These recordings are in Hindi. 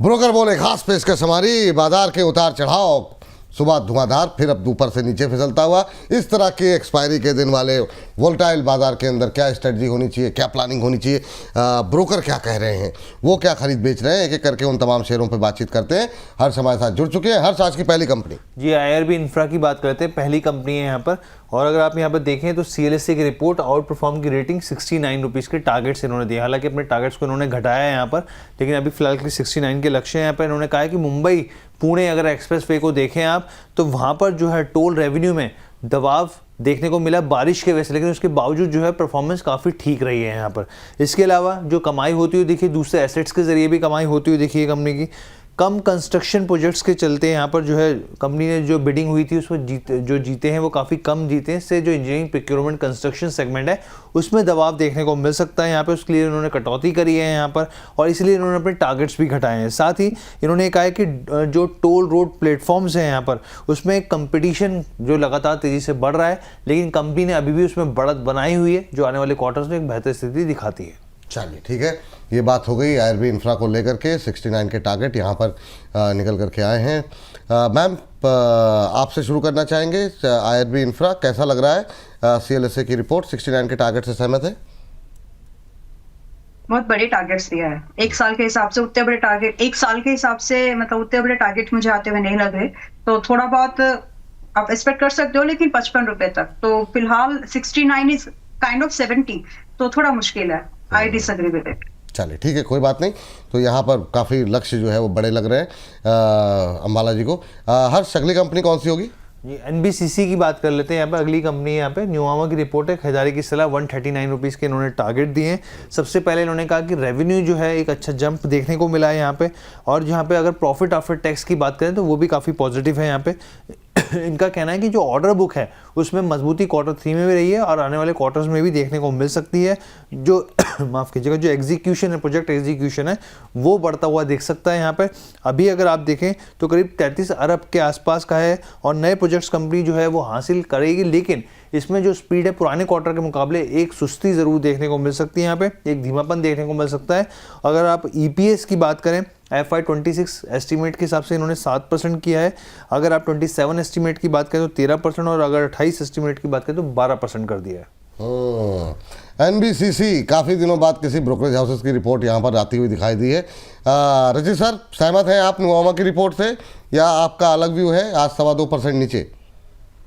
ब्रोकर बोले खास पेशकश हमारी, बाजार के उतार चढ़ाव, सुबह धुआंधार फिर अब ऊपर से नीचे फिसलता हुआ। इस तरह के एक्सपायरी के दिन वाले वोलेटाइल बाजार के अंदर क्या स्ट्रेटजी होनी चाहिए, क्या प्लानिंग होनी चाहिए, ब्रोकर क्या कह रहे हैं, वो क्या खरीद बेच रहे हैं, एक एक करके उन तमाम शेयरों पर बातचीत करते हैं। हर्ष हमारे साथ जुड़ चुके हैं। हर्ष, आज की पहली कंपनी जी IRB इंफ्रा की बात करते हैं, पहली कंपनी है यहाँ पर। और अगर आप यहाँ पर देखें तो CLSA की रिपोर्ट आउट परफॉर्म की रेटिंग 69 रुपीज़ के टारगेट्स इन्होंने दिए। हालांकि अपने टारगेट्स को इन्होंने घटाया है यहाँ पर, लेकिन अभी फिलहाल के 69 के लक्ष्य हैं। यहाँ पर इन्होंने कहा है कि मुंबई पुणे अगर एक्सप्रेस वे को देखें आप, तो वहाँ पर जो है टोल रेवेन्यू में दबाव देखने को मिला बारिश के वजह से, लेकिन उसके बावजूद जो है परफॉर्मेंस काफ़ी ठीक रही है यहाँ पर। इसके अलावा जो कमाई होती हुई दिखी, दूसरे एसेट्स के जरिए भी कमाई होती हुई दिखी है कंपनी की। कम कंस्ट्रक्शन प्रोजेक्ट्स के चलते यहाँ पर जो है कंपनी ने जो बिडिंग हुई थी उसमें जीते हैं वो काफ़ी कम जीते हैं। इससे जो इंजीनियरिंग प्रोक्योरमेंट कंस्ट्रक्शन सेगमेंट है उसमें दबाव देखने को मिल सकता है यहाँ पे। उसके लिए इन्होंने कटौती करी है यहाँ पर, और इसलिए इन्होंने अपने टारगेट्स भी घटाए हैं। साथ ही इन्होंने कहा है कि जो टोल रोड प्लेटफॉर्म्स हैं यहाँ पर, उसमें कंपटीशन जो लगातार तेज़ी से बढ़ रहा है, लेकिन कंपनी ने अभी भी उसमें बढ़त बनाई हुई है, जो आने वाले क्वार्टर्स में एक बेहतर स्थिति दिखाती है। चलिए ठीक है, ये बात हो गई IRB इंफ्रा को लेकर के। 69 के टारगेट यहाँ पर निकल करके आए हैं। मैम, आपसे शुरू करना चाहेंगे। IRB इंफ्रा कैसा लग रहा है? CLSA की रिपोर्ट 69 के टारगेट से सहमत है? बहुत बड़े टारगेट्स दिया है। एक साल के हिसाब से उतने बड़े टारगेट, एक साल के हिसाब से मतलब उतने बड़े टारगेट मुझे आते हुए नहीं लग रहे। तो थोड़ा बहुत आप एक्सपेक्ट कर सकते हो, लेकिन 55 रुपए तक तो फिलहाल 69 इज काइंड ऑफ 70, तो थोड़ा मुश्किल है। I disagree with it. चलिए ठीक है, कोई बात नहीं। तो यहाँ पर काफ़ी लक्ष्य जो है वो बड़े लग रहे हैं अंबाला जी को। हर्ष, अगली कंपनी कौन सी होगी? जी NBCC की बात कर लेते हैं। यहाँ पर अगली कंपनी है, यहाँ पे न्यूआमा की रिपोर्ट है। खरीदारी की सलाह 139 रुपीज़ के इन्होंने टारगेट दिए हैं। सबसे पहले इन्होंने कहा कि रेवेन्यू जो है एक अच्छा जंप देखने को मिला है यहाँ पे, और जहाँ पे अगर प्रॉफिट आफ्टर टैक्स की बात करें तो वो भी काफ़ी पॉजिटिव है यहाँ पे। इनका कहना है कि जो ऑर्डर बुक है उसमें मजबूती Q3 में भी रही है और आने वाले क्वार्टर्स में भी देखने को मिल सकती है। जो माफ़ कीजिएगा, जो एग्जीक्यूशन है, प्रोजेक्ट एग्जीक्यूशन है, वो बढ़ता हुआ दिख सकता है यहाँ पे। अभी अगर आप देखें तो करीब 33 अरब के आसपास का है, और नए प्रोजेक्ट्स कंपनी जो है वो हासिल करेगी, लेकिन इसमें जो स्पीड है पुराने क्वार्टर के मुकाबले एक सुस्ती ज़रूर देखने को मिल सकती है यहाँ पे, एक धीमापन देखने को मिल सकता है। अगर आप EPS की बात करें, FY26 एस्टीमेट के हिसाब से इन्होंने 7% किया है। अगर आप 27 एस्टीमेट की बात करें तो 13%, और अगर 28 एस्टीमेट की बात करें तो 12% कर दिया है। NBCC काफ़ी दिनों बाद किसी ब्रोकरेज हाउसेस की रिपोर्ट यहाँ पर आती हुई दिखाई दी है। रचित सर, सहमत हैं आप न्यूआमा की रिपोर्ट से, या आपका अलग व्यू है? आज 2.25% नीचे।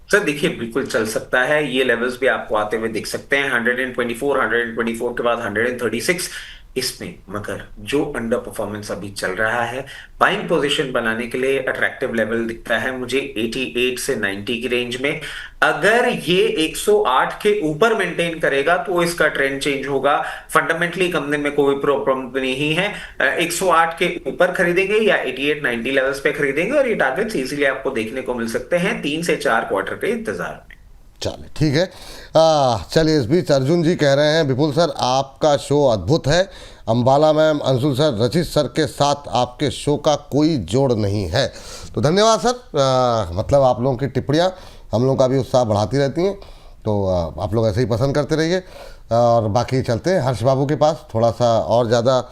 सर देखिए, बिल्कुल चल सकता है। ये लेवल्स भी आपको आते हुए दिख सकते हैं, 124 के बाद 136 इसमें। मगर जो अंडर परफॉर्मेंस अभी चल रहा है, बाइंग पोजीशन बनाने के लिए अट्रैक्टिव लेवल दिखता है मुझे 88 से 90 की रेंज में। अगर ये 108 के ऊपर मेंटेन करेगा तो इसका ट्रेंड चेंज होगा। फंडामेंटली कंपनी में कोई प्रॉब्लम नहीं है। 108 के ऊपर खरीदेंगे या 88-90 लेवल्स पे खरीदेंगे, और ये टारगेट्स इजीली आपको देखने को मिल सकते हैं 3 से 4 क्वार्टर के इंतजार में। चलिए ठीक है। चलिए, इस बीच अर्जुन जी कह रहे हैं, विपुल सर आपका शो अद्भुत है। अंबाला मैम, अंशुल सर, रचित सर के साथ आपके शो का कोई जोड़ नहीं है। तो धन्यवाद सर। मतलब आप लोगों की टिप्पणियाँ हम लोगों का भी उत्साह बढ़ाती रहती हैं, तो आप लोग ऐसे ही पसंद करते रहिए। और बाकी चलते हैं हर्ष बाबू के पास, थोड़ा सा और ज़्यादा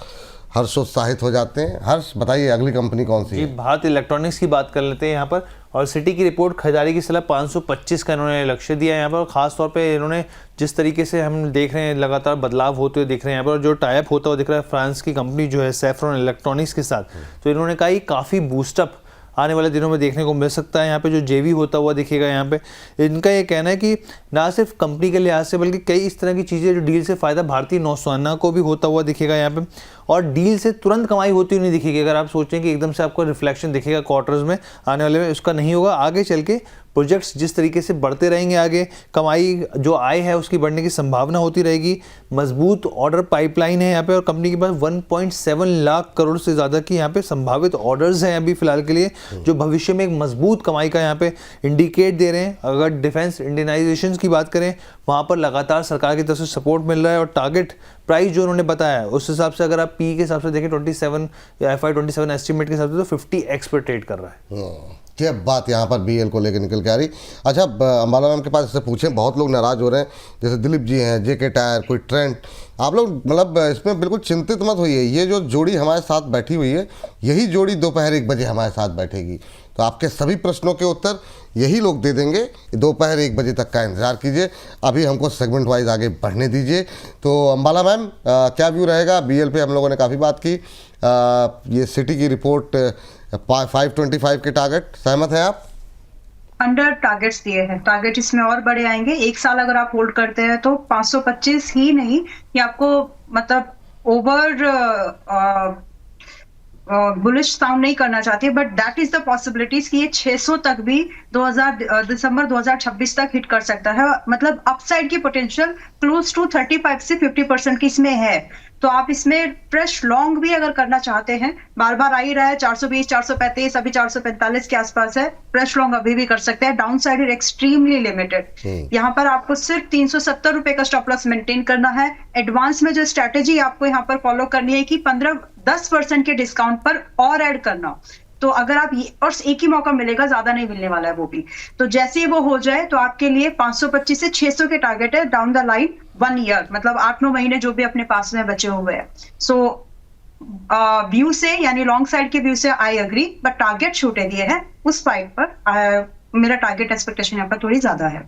हर्षोत्साहित हो जाते हैं। हर्ष, बताइए अगली कंपनी कौन सी है? जी, भारत इलेक्ट्रॉनिक्स की बात कर लेते हैं यहाँ पर। और सिटी की रिपोर्ट, खरीदारी की सलाह 525 का इन्होंने लक्ष्य दिया है यहाँ पर। खास तौर पे इन्होंने जिस तरीके से हम देख रहे हैं लगातार बदलाव होते हुए दिख रहे हैं यहाँ पर, और जो टाइप होता हुआ दिख रहा है फ्रांस की कंपनी जो है सेफ्रॉन इलेक्ट्रॉनिक्स के साथ, तो इन्होंने कहा कि काफ़ी बूस्टअप आने वाले दिनों में देखने को मिल सकता है। यहाँ पे जो JV होता हुआ दिखेगा यहाँ पे। इनका ये कहना है कि ना सिर्फ कंपनी के लिहाज से, बल्कि कई इस तरह की चीज़ें जो डील से फ़ायदा भारतीय नौसेना को भी होता हुआ दिखेगा यहाँ पे, और डील से तुरंत कमाई होती हुई नहीं दिखेगी। अगर आप सोचें कि एकदम से आपको रिफ्लेक्शन दिखेगा क्वार्टर्स में आने वाले में, उसका नहीं होगा। आगे चल के प्रोजेक्ट्स जिस तरीके से बढ़ते रहेंगे, आगे कमाई जो आय है उसकी बढ़ने की संभावना होती रहेगी। मजबूत ऑर्डर पाइपलाइन है यहाँ पे, और कंपनी के पास 1.7 लाख करोड़ से ज़्यादा की यहाँ पे संभावित ऑर्डर्स हैं अभी फिलहाल के लिए, जो भविष्य में एक मजबूत कमाई का यहाँ पे इंडिकेट दे रहे हैं। अगर डिफेंस इंडियनाइजेशन की बात करें, वहाँ पर लगातार सरकार की तरफ से सपोर्ट मिल रहा है, और टारगेट प्राइस जो उन्होंने बताया है उस हिसाब से अगर आप पी के हिसाब से देखें 27 या FY27 एस्टिमेट के हिसाब से तो 50x पर ट्रेड कर रहा है। क्या बात यहाँ पर BL को लेकर निकल के आ रही। अच्छा, अंबाला मैम के पास इससे पूछें, बहुत लोग नाराज़ हो रहे हैं, जैसे दिलीप जी हैं, JK टायर, कोई ट्रेंड, आप लोग मतलब इसमें बिल्कुल चिंतित मत होइए। ये जो जोड़ी हमारे साथ बैठी हुई है, यही जोड़ी दोपहर 1 बजे हमारे साथ बैठेगी, तो आपके सभी प्रश्नों के उत्तर यही लोग दे देंगे। दोपहर 1 बजे तक का इंतजार कीजिए। अभी हमको सेगमेंट वाइज आगे बढ़ने दीजिए। तो अंबाला मैम, क्या व्यू रहेगा? BL पे हम लोगों ने काफ़ी बात की। ये सिटी की रिपोर्ट 525 के टारगेट, सहमत हैं आप? अंडर टारगेट्स दिए हैं, टारगेट इसमें और बड़े आएंगे। एक साल अगर आप होल्ड करते हैं तो 525 ही नहीं, ये आपको मतलब ओवर बुलिश साउंड नहीं करना चाहती, but that is the possibilities कि ये 600 तक भी दिसंबर 2026 तक हिट कर सकता है। मतलब अपसाइड की पोटेंशियल क्लोज टू 35 से 50% की इसमें है। तो आप इसमें फ्रेश लॉन्ग भी अगर करना चाहते हैं, बार बार आ ही रहा है 420, 435, अभी 445 के आसपास है, फ्रेश लॉन्ग अभी भी कर सकते हैं। Down side extremely limited. यहाँ पर आपको सिर्फ 370 रुपए का स्टॉप लॉस मेंटेन करना है। एडवांस में जो स्ट्रेटेजी आपको यहाँ पर फॉलो करनी है कि 10% के डिस्काउंट पर और ऐड करना। तो अगर आप और एक ही मौका मिलेगा, ज्यादा नहीं मिलने वाला है वो भी। तो जैसे ही वो हो जाए तो आपके लिए 525 से 600 के टारगेट है डाउन द लाइन 1 ईयर, मतलब 8-9 महीने जो भी अपने पास में बचे हुए हैं। सो व्यू से यानी लॉन्ग साइड के व्यू से आई एग्री, बट टारगेट छोटे दिए हैं उस फाइट पर। मेरा टारगेट एक्सपेक्टेशन यहाँ पर थोड़ी ज्यादा है।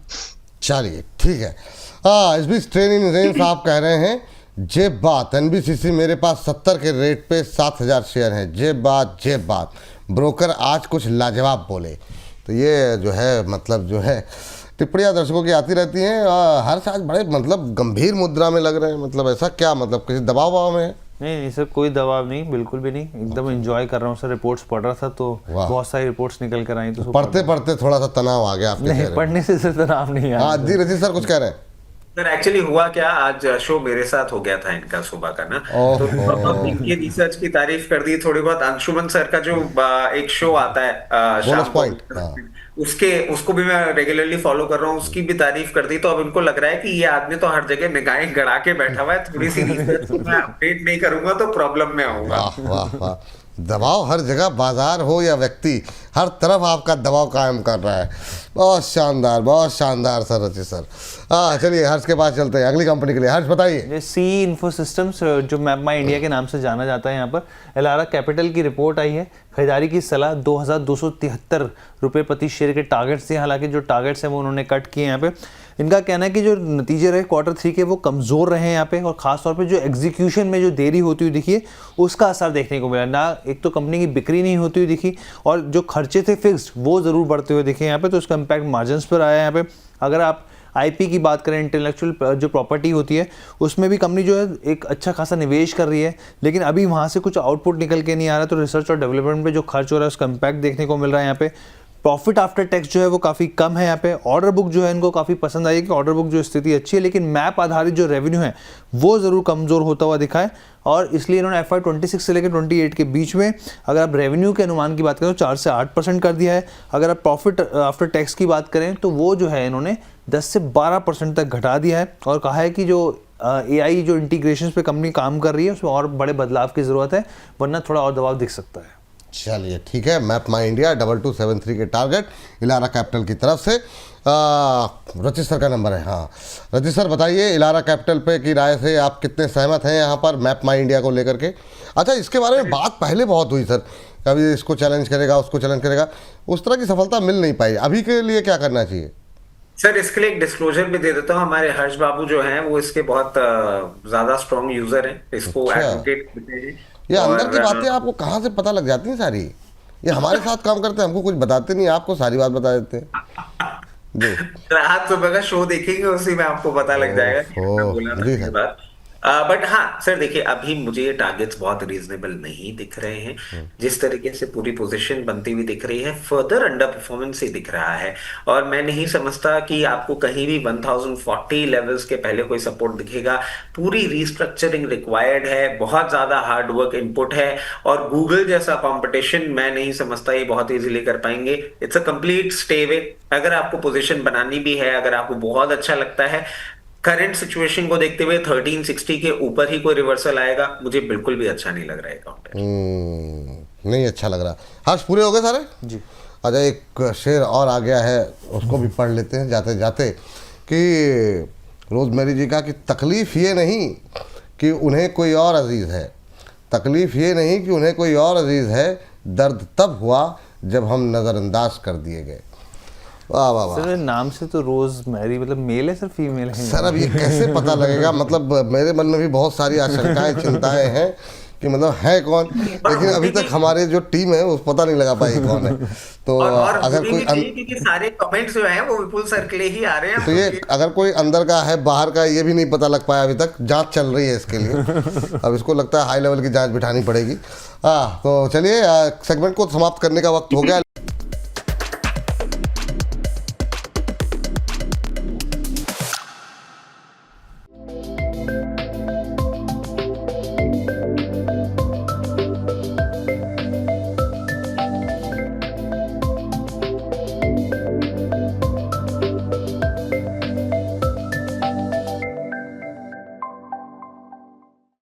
चलिए ठीक है। इस बीच ट्रेनिंग रेंज आप कह रहे हैं जे बात NBCC मेरे पास 70 के रेट पे 7000 शेयर हैं। जे बात ब्रोकर आज कुछ लाजवाब बोले। तो ये जो है मतलब जो है टिप्पणियाँ दर्शकों की आती रहती हैं। हर साल बड़े मतलब गंभीर मुद्रा में लग रहे हैं। मतलब ऐसा क्या, मतलब किसी दबाव में है? नहीं सर, कोई दबाव नहीं, बिल्कुल भी नहीं, एकदम एंजॉय कर रहा हूँ सर। रिपोर्ट्स पढ़ रहा था तो बहुत सारी रिपोर्ट्स निकल कर आई, तो पढ़ते पढ़ते थोड़ा सा तनाव आ गया आपके चेहरे पे। पढ़ने से तनाव नहीं आया। हाँ जी, रजीत सर कुछ कह रहे हैं? सर एक्चुअली हुआ क्या, आज शो मेरे साथ हो गया था इनका सुबह का ना, तो इनकी रिसर्च की तारीफ कर दी थोड़ी बहुत। अंशुमन सर का जो एक शो आता है शाम को, उसको भी मैं रेगुलरली फॉलो कर रहा हूँ, उसकी भी तारीफ कर दी। तो अब इनको लग रहा है कि ये आदमी तो हर जगह निगाहें गड़ा के बैठा हुआ है, थोड़ी सी रिसर्च मैं अपडेट नहीं करूंगा तो प्रॉब्लम में आऊंगा। वाह वाह, दबाव हर जगह, बाजार हो या व्यक्ति, हर तरफ आपका दबाव कायम कर रहा है। बहुत शानदार सर रचित सर। चलिए हर्ष के पास चलते हैं अगली कंपनी के लिए। हर्ष बताइए। सी इन्फो सिस्टम्स जो मैप माई इंडिया के नाम से जाना जाता है, यहाँ पर एलारा कैपिटल की रिपोर्ट आई है। खरीदारी की सलाह 2273 रुपये प्रति शेयर के टारगेट्स थे। हालांकि जो टारगेट्स हैं वो उन्होंने कट किए यहाँ पे। इनका कहना है कि जो नतीजे रहे Q3 के वो कमज़ोर रहे हैं यहाँ पे, और ख़ास तौर पे जो एग्जीक्यूशन में जो देरी होती हुई दिखी उसका असर देखने को मिला। ना एक तो कंपनी की बिक्री नहीं होती हुई दिखी, और जो खर्चे थे फिक्स्ड वो ज़रूर बढ़ते हुए दिखे यहाँ पे, तो उसका इम्पैक्ट मार्जिन्स पर आया यहाँ पे। अगर आप IP की बात करें, इंटेलेक्चुअल जो प्रॉपर्टी होती है, उसमें भी कंपनी जो है एक अच्छा खासा निवेश कर रही है, लेकिन अभी वहाँ से कुछ आउटपुट निकल के नहीं आ रहा। तो रिसर्च और डेवलपमेंट पे जो खर्च हो रहा है उसका इम्पैक्ट देखने को मिल रहा है यहाँ पे। प्रॉफिट आफ्टर टैक्स जो है वो काफ़ी कम है यहाँ पे। ऑर्डर बुक जो है इनको काफ़ी पसंद आई है कि ऑर्डर बुक जो स्थिति अच्छी है, लेकिन मैप आधारित जो रेवेन्यू है वो ज़रूर कमज़ोर होता हुआ दिखा है, और इसलिए इन्होंने FY26 से लेकर 28 के बीच में अगर आप रेवेन्यू के अनुमान की बात करें तो 4 से 8% कर दिया है। अगर आप प्रॉफिट आफ्टर टैक्स की बात करें तो वो जो है इन्होंने 10 से 12% तक घटा दिया है, और कहा है कि जो AI जो इंटीग्रेशन पे कंपनी काम कर रही है उसमें और बड़े बदलाव की ज़रूरत है, वरना थोड़ा और दबाव दिख सकता है। चलिए ठीक है। मैप माई इंडिया 2273 के टारगेट इलारा कैपिटल की तरफ से। रचित सर का नंबर है। हाँ रचित सर बताइए, इलारा कैपिटल पे की राय से आप कितने सहमत हैं यहाँ पर मैप माई इंडिया को लेकर के? अच्छा, इसके बारे में बात पहले बहुत हुई सर, कभी इसको चैलेंज करेगा, उसको चैलेंज करेगा, उस तरह की सफलता मिल नहीं पाई। अभी के लिए क्या करना चाहिए? सर इसके लिए एक डिस्क्लोजर भी दे देता हूँ। हमारे हर्ष बाबू जो हैं वो इसके बहुत ज्यादा स्ट्रॉन्ग यूजर हैं, इसको एडवोकेट करते हैं। ये अंदर की बातें आपको कहाँ से पता लग जाती हैं सारी? ये हमारे साथ काम करते हैं, हमको कुछ बताते नहीं, आपको सारी बात बता देते हैं। रात सुबह का शो देखेंगे, उसी में आपको पता लग जाएगा कि बोला था ये बात। बट हाँ सर देखिए, अभी मुझे ये टारगेट्स बहुत रीजनेबल नहीं दिख रहे हैं। जिस तरीके से पूरी पोजीशन बनती हुई दिख रही है, फर्दर अंडर परफॉर्मेंस ही दिख रहा है, और मैं नहीं समझता कि आपको कहीं भी 1040 लेवल्स के पहले कोई सपोर्ट दिखेगा। पूरी रीस्ट्रक्चरिंग रिक्वायर्ड है, बहुत ज्यादा हार्ड वर्क इनपुट है, और गूगल जैसा कंपटीशन मैं नहीं समझता ये बहुत इजीली कर पाएंगे। It's a complete stay away. अगर आपको पोजीशन बनानी भी है, अगर आपको बहुत अच्छा लगता है, करंट सिचुएशन को देखते हुए 1360 के ऊपर ही कोई रिवर्सल आएगा मुझे बिल्कुल भी अच्छा नहीं लग रहा है काउंटर। नहीं अच्छा लग रहा। हर्ष पूरे हो गए सारे जी। अच्छा एक शेर और आ गया है, उसको भी पढ़ लेते हैं जाते जाते कि रोज़मेरी जी का कि तकलीफ़ ये नहीं कि उन्हें कोई और अजीज़ है, तकलीफ़ ये नहीं कि उन्हें कोई और अजीज़ है, दर्द तब हुआ जब हम नज़रअंदाज कर दिए गए। वाह वाह वाह सर नाम से तो रोज मैरी मतलब मेल है सर फीमेल है? सर अब ये कैसे पता लगेगा, मतलब मेरे मन में भी बहुत सारी आशंकाएं चिंताएं हैं कि मतलब है कौन, लेकिन अभी तक हमारे जो टीम है वो पता नहीं लगा पाई कौन है। तो और अगर कोई क्योंकि सारे कमेंट्स जो हैं वो विपुल सर के लिए ही आ रहे हैं, तो ये अगर कोई अंदर का है बाहर का ये भी नहीं पता लग पाया, अभी तक जांच चल रही है इसके लिए। अब इसको लगता है हाई लेवल की जांच बिठानी पड़ेगी। हाँ तो चलिए सेगमेंट को समाप्त करने का वक्त हो गया।